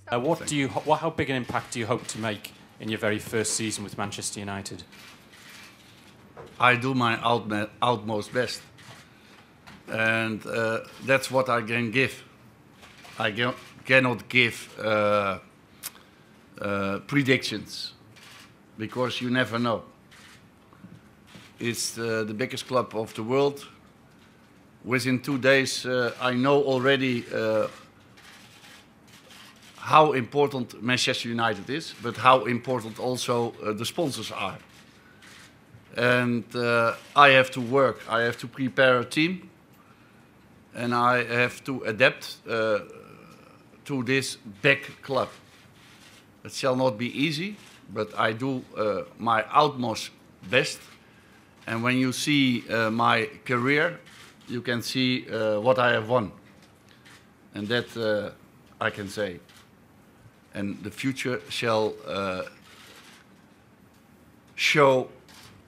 How big an impact do you hope to make in your very first season with Manchester United? I do my utmost best, and that's what I can give. I cannot give predictions, because you never know. It's the biggest club of the world. Within 2 days, I know already how important Manchester United is, but how important also the sponsors are. And I have to work, I have to prepare a team, and I have to adapt to this big club. It shall not be easy, but I do my utmost best. And when you see my career, you can see what I have won. And that I can say. And the future shall show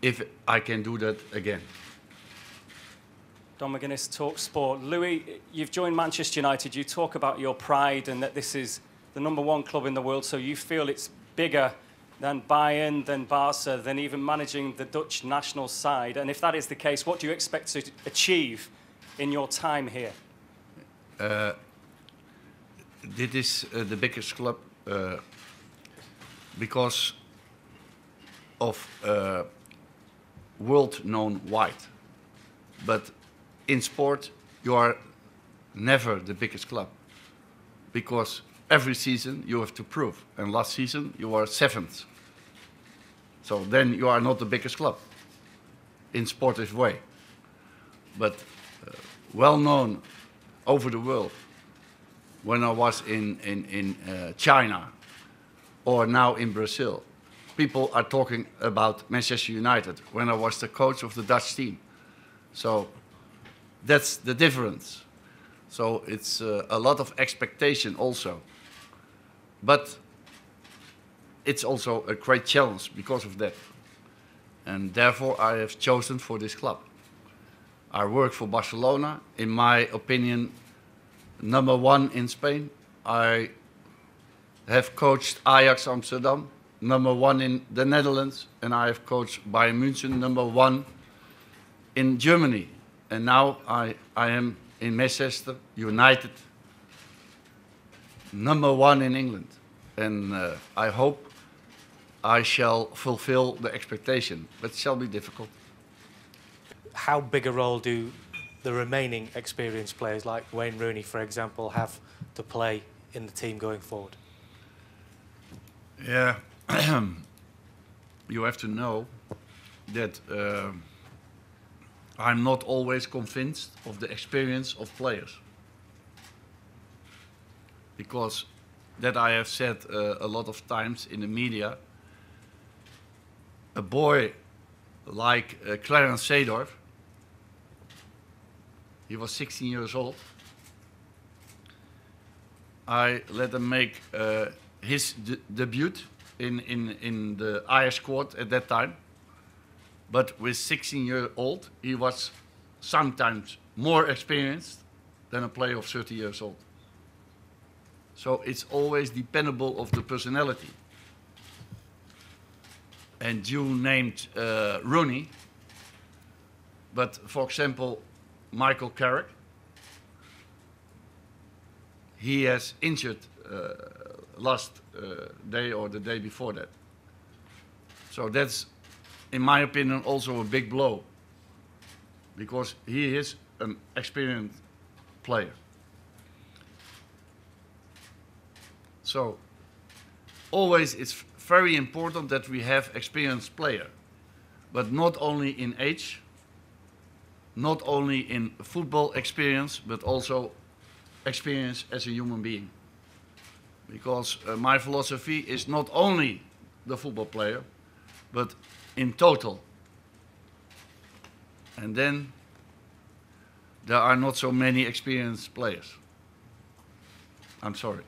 if I can do that again. Don McGuinness, Talk Sport. Louis, you've joined Manchester United. You talk about your pride and that this is the #1 club in the world, so you feel it's bigger than Bayern, than Barca, than even managing the Dutch national side. And if that is the case, what do you expect to achieve in your time here? This is the biggest club because of world-known wide. But in sport, you are never the biggest club, because every season you have to prove. And last season you were 7th. So then you are not the biggest club in sportive way. But well known over the world. When I was in China or now in Brazil, people are talking about Manchester United when I was the coach of the Dutch team. So that's the difference. So it's a lot of expectation also. But it's also a great challenge because of that. And therefore I have chosen for this club. I work for Barcelona, in my opinion, #1 in Spain. I have coached Ajax Amsterdam, #1 in the Netherlands, and I have coached Bayern München, #1 in Germany. And now I am in Manchester United, #1 in England. And I hope I shall fulfill the expectation, but it shall be difficult. How big a role do the remaining experienced players like Wayne Rooney, for example, have to play in the team going forward? Yeah, you have to know that I'm not always convinced of the experience of players. Because that I have said a lot of times in the media, a boy like Clarence Seedorf, he was 16 years old. I let him make his debut in the Ajax squad at that time. But with 16 years old, he was sometimes more experienced than a player of 30 years old. So it's always dependable of the personality. And you named Rooney, but for example, Michael Carrick, he has injured last day or the day before that. So that's, in my opinion, also a big blow, because he is an experienced player. So always it's very important that we have experienced player, but not only in age, not only in football experience, but also experience as a human being. Because my philosophy is not only the football player, but in total. And then there are not so many experienced players. I'm sorry.